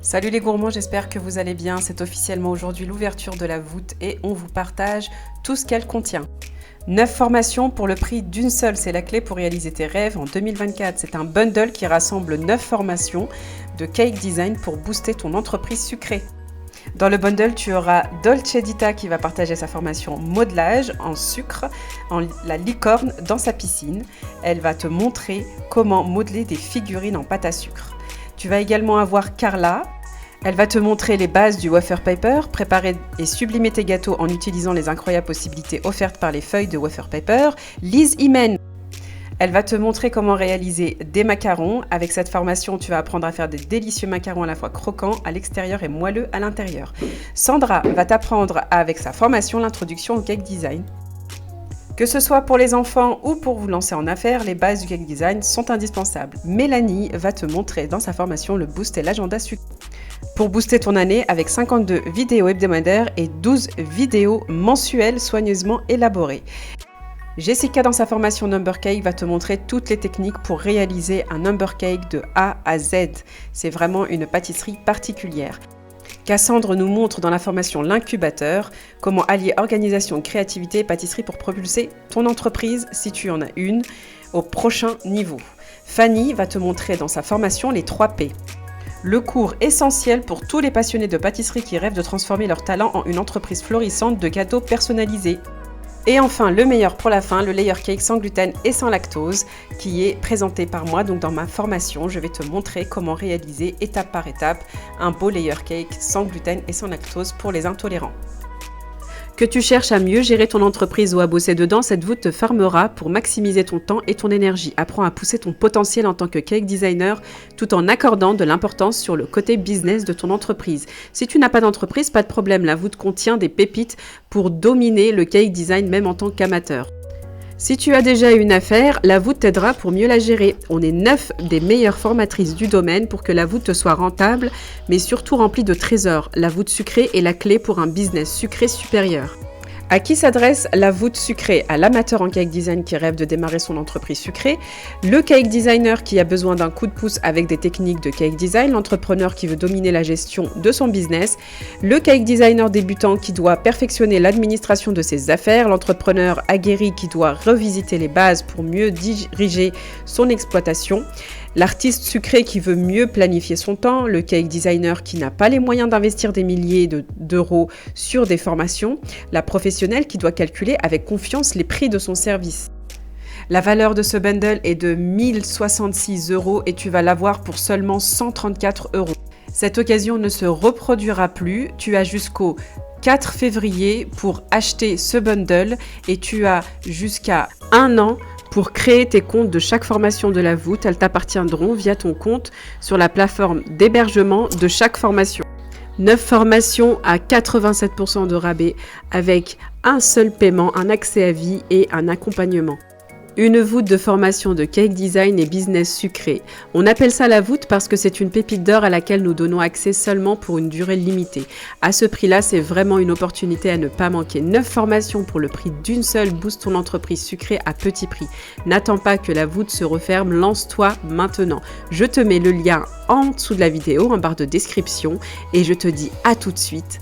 Salut les gourmands, j'espère que vous allez bien. C'est officiellement aujourd'hui l'ouverture de la voûte et on vous partage tout ce qu'elle contient. 9 formations pour le prix d'une seule, c'est la clé pour réaliser tes rêves en 2024. C'est un bundle qui rassemble 9 formations de cake design pour booster ton entreprise sucrée. Dans le bundle, tu auras Dolce Dita qui va partager sa formation modelage en sucre, en la licorne dans sa piscine. Elle va te montrer comment modeler des figurines en pâte à sucre. Tu vas également avoir Carla. Elle va te montrer les bases du wafer paper, préparer et sublimer tes gâteaux en utilisant les incroyables possibilités offertes par les feuilles de wafer paper. Lise Imen. Elle va te montrer comment réaliser des macarons. Avec cette formation, tu vas apprendre à faire des délicieux macarons à la fois croquants à l'extérieur et moelleux à l'intérieur. Sandra va t'apprendre avec sa formation l'introduction au cake design. Que ce soit pour les enfants ou pour vous lancer en affaires, les bases du cake design sont indispensables. Mélanie va te montrer dans sa formation le boost et l'agenda sucre. Pour booster ton année avec 52 vidéos hebdomadaires et 12 vidéos mensuelles soigneusement élaborées. Jessica, dans sa formation Number Cake, va te montrer toutes les techniques pour réaliser un Number Cake de A à Z. C'est vraiment une pâtisserie particulière. Cassandre nous montre dans la formation L'Incubateur comment allier organisation, créativité et pâtisserie pour propulser ton entreprise, si tu en as une, au prochain niveau. Fanny va te montrer dans sa formation les 3 P. Le cours essentiel pour tous les passionnés de pâtisserie qui rêvent de transformer leur talent en une entreprise florissante de gâteaux personnalisés. Et enfin, le meilleur pour la fin, le layer cake sans gluten et sans lactose qui est présenté par moi. Donc dans ma formation, je vais te montrer comment réaliser étape par étape un beau layer cake sans gluten et sans lactose pour les intolérants. Que tu cherches à mieux gérer ton entreprise ou à bosser dedans, cette voûte te formera pour maximiser ton temps et ton énergie. Apprends à pousser ton potentiel en tant que cake designer tout en accordant de l'importance sur le côté business de ton entreprise. Si tu n'as pas d'entreprise, pas de problème, la voûte contient des pépites pour dominer le cake design même en tant qu'amateur. Si tu as déjà une affaire, la voûte t'aidera pour mieux la gérer. On est 9 des meilleures formatrices du domaine pour que la voûte te soit rentable, mais surtout remplie de trésors. La voûte sucrée est la clé pour un business sucré supérieur. À qui s'adresse la voûte sucrée? À l'amateur en cake design qui rêve de démarrer son entreprise sucrée, le cake designer qui a besoin d'un coup de pouce avec des techniques de cake design, l'entrepreneur qui veut dominer la gestion de son business, le cake designer débutant qui doit perfectionner l'administration de ses affaires, l'entrepreneur aguerri qui doit revisiter les bases pour mieux diriger son exploitation, l'artiste sucré qui veut mieux planifier son temps, le cake designer qui n'a pas les moyens d'investir des milliers d'euros sur des formations, la professionnelle qui doit calculer avec confiance les prix de son service. La valeur de ce bundle est de 1066 € et tu vas l'avoir pour seulement 134 €. Cette occasion ne se reproduira plus, tu as jusqu'au 4 février pour acheter ce bundle et tu as jusqu'à 1 an pour créer tes comptes de chaque formation de la voûte. Elles t'appartiendront via ton compte sur la plateforme d'hébergement de chaque formation. 9 formations à 87% de rabais avec un seul paiement, un accès à vie et un accompagnement. Une voûte de formation de cake design et business sucré. On appelle ça la voûte parce que c'est une pépite d'or à laquelle nous donnons accès seulement pour une durée limitée. À ce prix-là, c'est vraiment une opportunité à ne pas manquer. 9 formations pour le prix d'une seule, booste ton entreprise sucrée à petit prix. N'attends pas que la voûte se referme, lance-toi maintenant. Je te mets le lien en dessous de la vidéo, en barre de description, et je te dis à tout de suite.